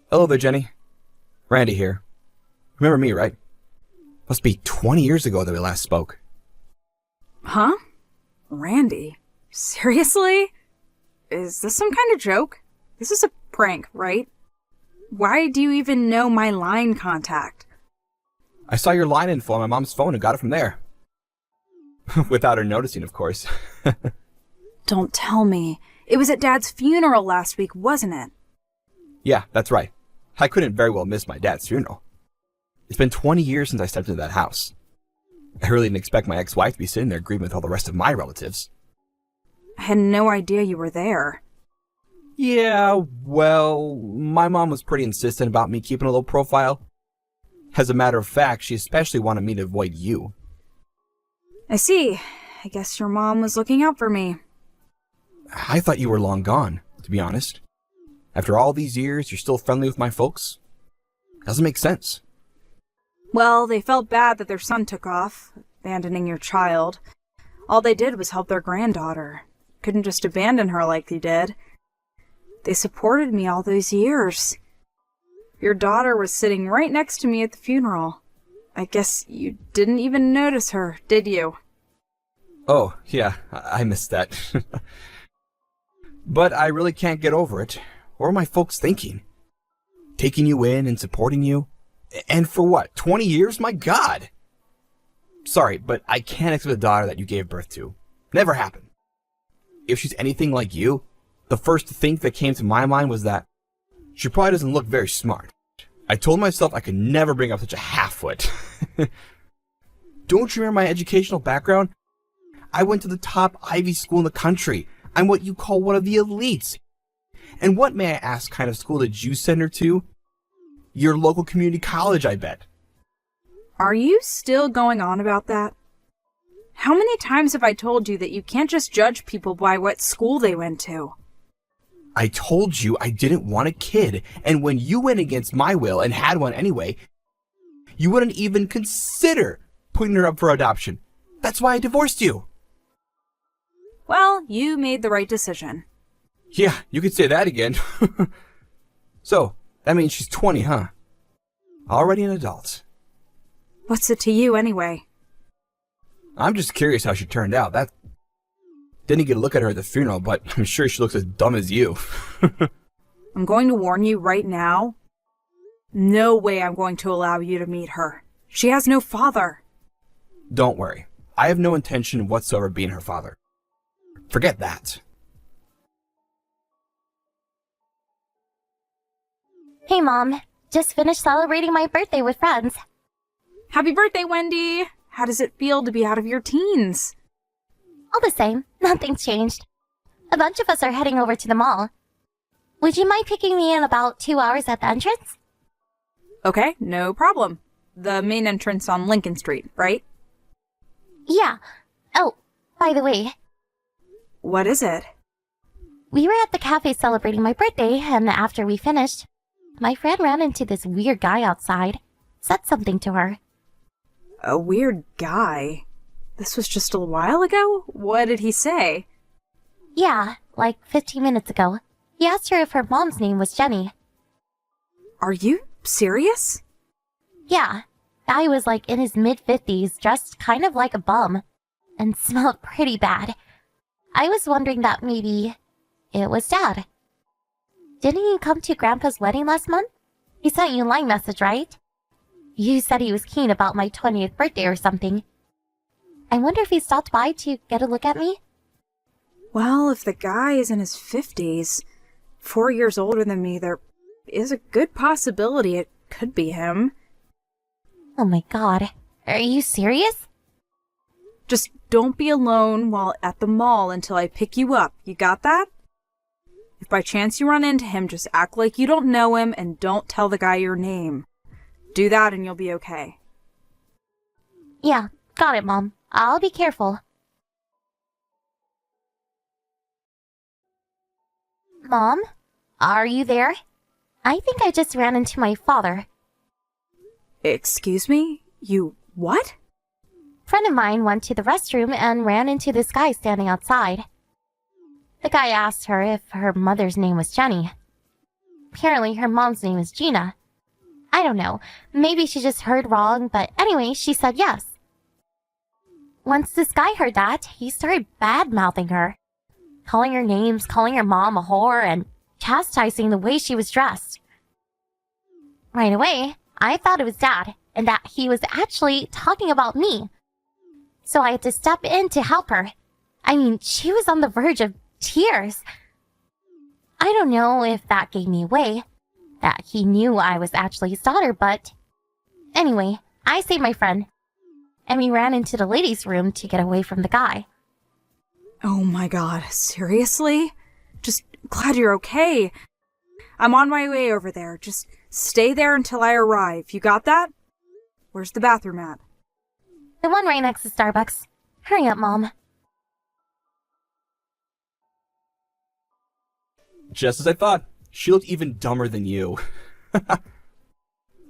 Hello there, Jenny. Randy here. Remember me, right? Must be 20 years ago that we last spoke. Huh? Randy? Seriously? Is this some kind of joke? This is a prank, right? Why do you even know my line contact? I saw your line info on my mom's phone and got it from there. Without her noticing, of course. Don't tell me. It was at Dad's funeral last week, wasn't it? Yeah, that's right. I couldn't very well miss my dad's funeral. It's been 20 years since I stepped into that house. I really didn't expect my ex-wife to be sitting there grieving with all the rest of my relatives. I had no idea you were there. Yeah, well, my mom was pretty insistent about me keeping a low profile. As a matter of fact, she especially wanted me to avoid you. I see. I guess your mom was looking out for me. I thought you were long gone, to be honest. After all these years, you're still friendly with my folks? Doesn't make sense. Well, they felt bad that their son took off, abandoning your child. All they did was help their granddaughter. Couldn't just abandon her like they did. They supported me all those years. Your daughter was sitting right next to me at the funeral. I guess you didn't even notice her, did you? Oh, yeah, I missed that. But I really can't get over it. What are my folks thinking? Taking you in and supporting you? And for what, 20 years? My God! Sorry, but I can't accept a daughter that you gave birth to. Never happened. If she's anything like you, the first thing that came to my mind was that she probably doesn't look very smart. I told myself I could never bring up such a half-wit. Don't you remember my educational background? I went to the top Ivy school in the country. I'm what you call one of the elites. And what, may I ask, kind of school did you send her to? Your local community college, I bet. Are you still going on about that? How many times have I told you that you can't just judge people by what school they went to? I told you I didn't want a kid, and when you went against my will and had one anyway, you wouldn't even consider putting her up for adoption. That's why I divorced you. Well, you made the right decision. Yeah, you could say that again. So, that means she's 20, huh? Already an adult. What's it to you anyway? I'm just curious how she turned out. That didn't get a look at her at the funeral, but I'm sure she looks as dumb as you. I'm going to warn you right now. No way I'm going to allow you to meet her. She has no father. Don't worry. I have no intention whatsoever of being her father. Forget that. Hey, Mom. Just finished celebrating my birthday with friends. Happy birthday, Wendy! How does it feel to be out of your teens? All the same, nothing's changed. A bunch of us are heading over to the mall. Would you mind picking me in about 2 hours at the entrance? Okay, no problem. The main entrance on Lincoln Street, right? Yeah. Oh, by the way, What is it? we were at the cafe celebrating my birthday, and after we finished, my friend ran into this weird guy outside. Said something to her. A weird guy. This was just a while ago? What did he say? Yeah, like 15 minutes ago. He asked her if her mom's name was Jenny. Are you serious? Yeah, guy was like in his mid-50s, dressed kind of like a bum, and smelled pretty bad. I was wondering that maybe it was Dad. Didn't he come to Grandpa's wedding last month? He sent you a line message, right? You said he was keen about my 20th birthday or something. I wonder if he stopped by to get a look at me? Well, if the guy is in his 50s, 4 years older than me, there is a good possibility it could be him. Oh my god. Are you serious? Just don't be alone while at the mall until I pick you up. You got that? If by chance you run into him, just act like you don't know him and don't tell the guy your name. Do that and you'll be okay. Yeah, got it, Mom. I'll be careful. Mom? Are you there? I think I just ran into my father. Excuse me? You what? Friend of mine went to the restroom and ran into this guy standing outside. The guy asked her if her mother's name was Jenny. Apparently her mom's name is Gina. I don't know, maybe she just heard wrong, but anyway, she said yes. Once this guy heard that, he started bad-mouthing her, calling her names, calling her mom a whore, and chastising the way she was dressed. Right away, I thought it was Dad, and that he was actually talking about me. So I had to step in to help her. I mean, she was on the verge of tears. I don't know if that gave me away, that he knew I was actually his daughter, but anyway, I saved my friend, and we ran into the ladies' room to get away from the guy. Oh my god, seriously? Just glad you're okay. I'm on my way over there. Just stay there until I arrive. You got that? Where's the bathroom at? The one right next to Starbucks. Hurry up, Mom. Just as I thought. She looked even dumber than you.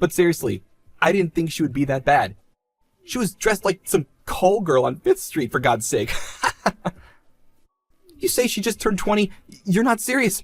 But seriously, I didn't think she would be that bad. She was dressed like some call girl on 5th Street, for God's sake. You say she just turned 20? You're not serious.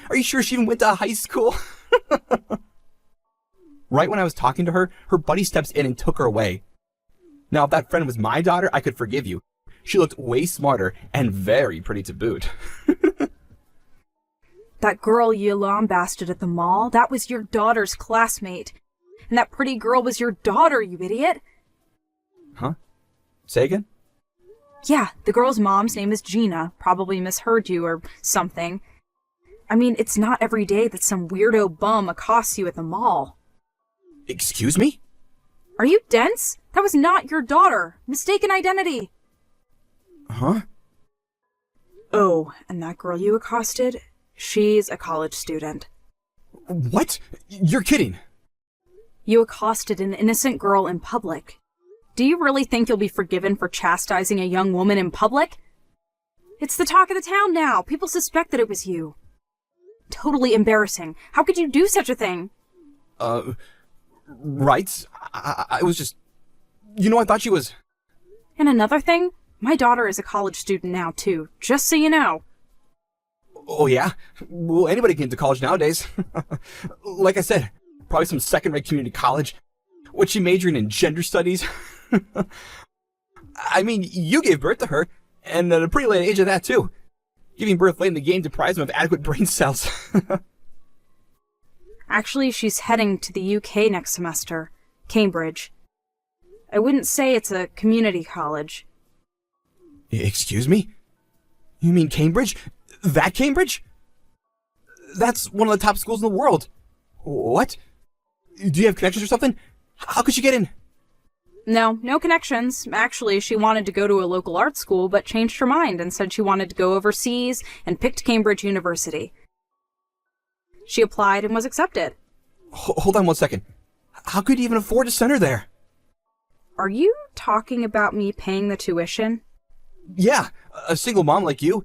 Are you sure she even went to high school? Right when I was talking to her, her buddy steps in and took her away. Now, if that friend was my daughter, I could forgive you. She looked way smarter and very pretty to boot. That girl you lambasted at the mall, that was your daughter's classmate. And that pretty girl was your daughter, you idiot. Huh? Say again? Yeah, the girl's mom's name is Gina. Probably misheard you or something. I mean, it's not every day that some weirdo bum accosts you at the mall. Excuse me? Are you dense? That was not your daughter. Mistaken identity. Huh? Oh, and that girl you accosted? She's a college student. What? You're kidding. You accosted an innocent girl in public. Do you really think you'll be forgiven for chastising a young woman in public? It's the talk of the town now. People suspect that it was you. Totally embarrassing. How could you do such a thing? Right? I was just... I thought she was... And another thing, my daughter is a college student now, too. Just so you know. Oh, yeah? Well, anybody can get into college nowadays. Like I said, probably some second-rate community college. What's she majoring in? Gender studies? I mean, you gave birth to her, and at a pretty late age of that, too. Giving birth late in the game deprives them of adequate brain cells. Actually, she's heading to the UK next semester. Cambridge. I wouldn't say it's a community college. Excuse me? You mean Cambridge? That Cambridge? That's one of the top schools in the world. What? Do you have connections or something? How could she get in? No connections. Actually, she wanted to go to a local art school, but changed her mind and said she wanted to go overseas and picked Cambridge University. She applied and was accepted. Hold on one second. How could you even afford to send her there? Are you talking about me paying the tuition? Yeah, a single mom like you.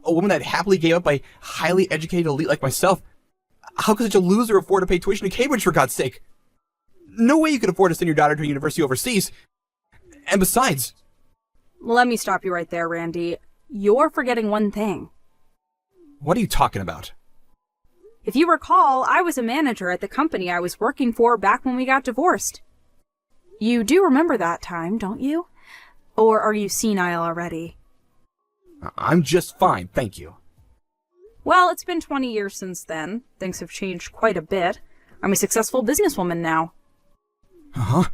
A woman that happily gave up a highly educated elite like myself. How could such a loser afford to pay tuition to Cambridge, for God's sake? No way you could afford to send your daughter to a university overseas. And besides... Let me stop you right there, Randy. You're forgetting one thing. What are you talking about? If you recall, I was a manager at the company I was working for back when we got divorced. You do remember that time, don't you? Or are you senile already? I'm just fine, thank you. Well, it's been 20 years since then. Things have changed quite a bit. I'm a successful businesswoman now. Uh-huh.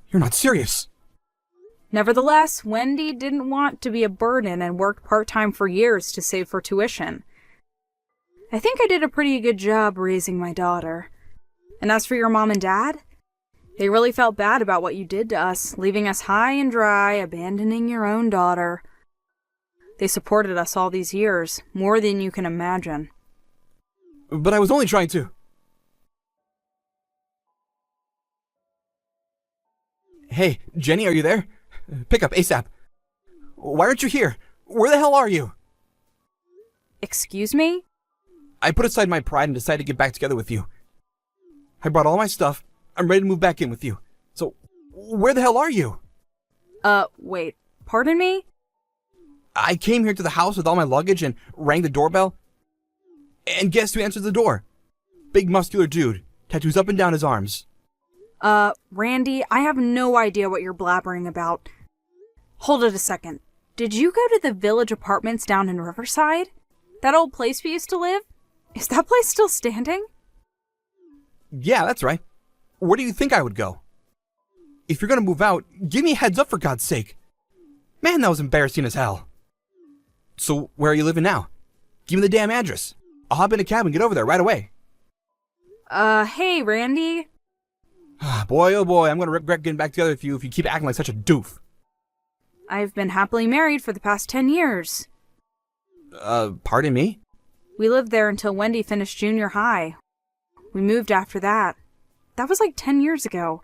You're not serious. Nevertheless, Wendy didn't want to be a burden and worked part-time for years to save for tuition. I think I did a pretty good job raising my daughter. And as for your mom and dad, they really felt bad about what you did to us, leaving us high and dry, abandoning your own daughter. They supported us all these years, more than you can imagine. But I was only trying to... Hey, Jenny, are you there? Pick up ASAP. Why aren't you here? Where the hell are you? Excuse me? I put aside my pride and decided to get back together with you. I brought all my stuff. I'm ready to move back in with you. So, where the hell are you? Wait. Pardon me? I came here to the house with all my luggage and rang the doorbell. And guess who answers the door? Big muscular dude, tattoos up and down his arms. Randy, I have no idea what you're blabbering about. Hold it a second. Did you go to the Village Apartments down in Riverside? That old place we used to live? Is that place still standing? Yeah, that's right. Where do you think I would go? If you're gonna move out, give me a heads up for God's sake. Man, that was embarrassing as hell. So, where are you living now? Give me the damn address. I'll hop in a cab and get over there right away. Hey, Randy. Boy, oh boy, I'm gonna regret getting back together with you if you keep acting like such a doof. I've been happily married for the past 10 years. Pardon me? We lived there until Wendy finished junior high. We moved after that. That was like 10 years ago.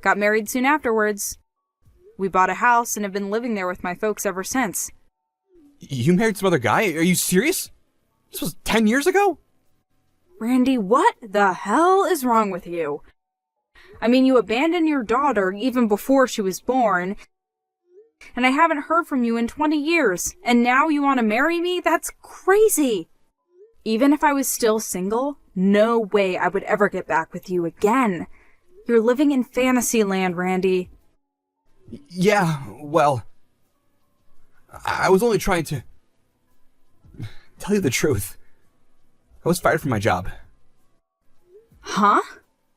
Got married soon afterwards. We bought a house and have been living there with my folks ever since. You married some other guy? Are you serious? This was 10 years ago? Randy, what the hell is wrong with you? I mean, you abandoned your daughter even before she was born, and I haven't heard from you in 20 years, and now you want to marry me? That's crazy! Even if I was still single, no way I would ever get back with you again. You're living in fantasy land, Randy. Yeah, well, I was only trying to tell you the truth. I was fired from my job. Huh?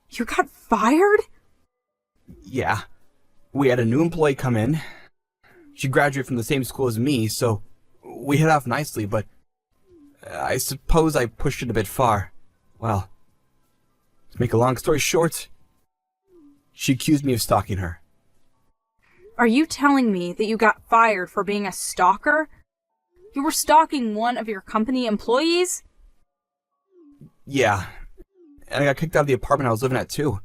You got fired? Yeah. We had a new employee come in. She graduated from the same school as me, so we hit off nicely, but I suppose I pushed it a bit far. Well, to make a long story short, she accused me of stalking her. Are you telling me that you got fired for being a stalker? You were stalking one of your company employees? Yeah, and I got kicked out of the apartment I was living at too.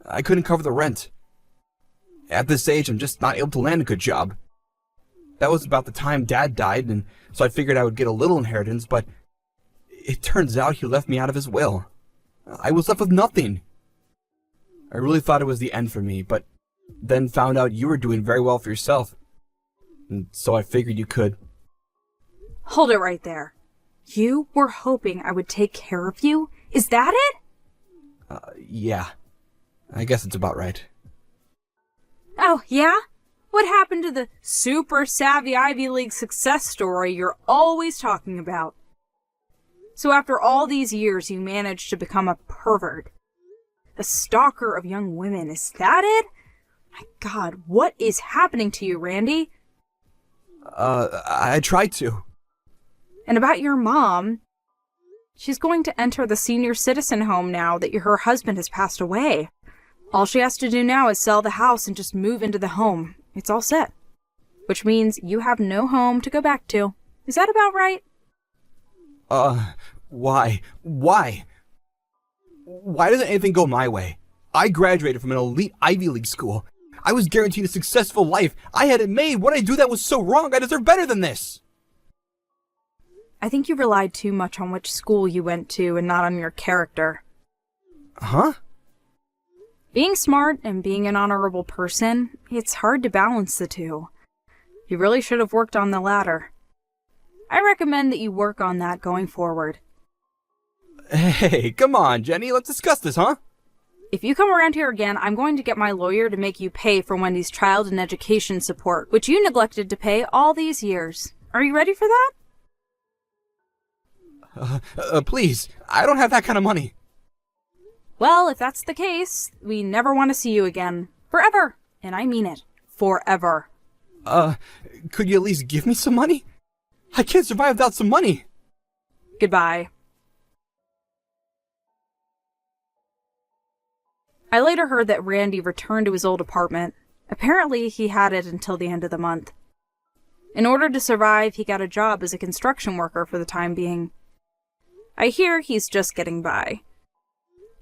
I couldn't cover the rent. At this age, I'm just not able to land a good job. That was about the time Dad died, and so I figured I would get a little inheritance, but it turns out he left me out of his will. I was left with nothing. I really thought it was the end for me, but then found out you were doing very well for yourself. And so I figured you could. Hold it right there. You were hoping I would take care of you? Is that it? Yeah. I guess it's about right. Oh, yeah? What happened to the super savvy Ivy League success story you're always talking about? So after all these years, you managed to become a pervert. A stalker of young women, is that it? My God, what is happening to you, Randy? I tried to. And about your mom, she's going to enter the senior citizen home now that her husband has passed away. All she has to do now is sell the house and just move into the home. It's all set. Which means you have no home to go back to. Is that about right? Why? Why? Why doesn't anything go my way? I graduated from an elite Ivy League school. I was guaranteed a successful life. I had it made. What did I do that was so wrong? I deserve better than this. I think you relied too much on which school you went to and not on your character. Huh? Being smart and being an honorable person, it's hard to balance the two. You really should have worked on the latter. I recommend that you work on that going forward. Hey, come on, Jenny. Let's discuss this, huh? If you come around here again, I'm going to get my lawyer to make you pay for Wendy's child and education support, which you neglected to pay all these years. Are you ready for that? Please. I don't have that kind of money. Well, if that's the case, we never want to see you again. Forever. And I mean it. Forever. Could you at least give me some money? I can't survive without some money. Goodbye. I later heard that Randy returned to his old apartment. Apparently, he had it until the end of the month. In order to survive, he got a job as a construction worker for the time being. I hear he's just getting by.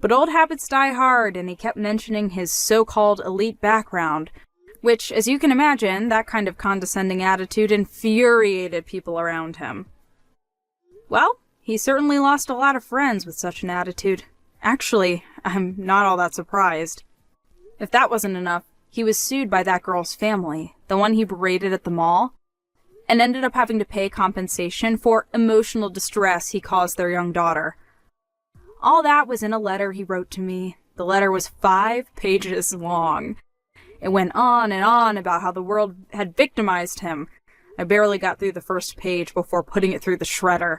But old habits die hard, and he kept mentioning his so-called elite background, which, as you can imagine, that kind of condescending attitude infuriated people around him. Well, he certainly lost a lot of friends with such an attitude. Actually, I'm not all that surprised. If that wasn't enough, he was sued by that girl's family, the one he berated at the mall. and ended up having to pay compensation for emotional distress he caused their young daughter. All that was in a letter he wrote to me. The letter was 5 pages long. It went on and on about how the world had victimized him. I barely got through the first page before putting it through the shredder.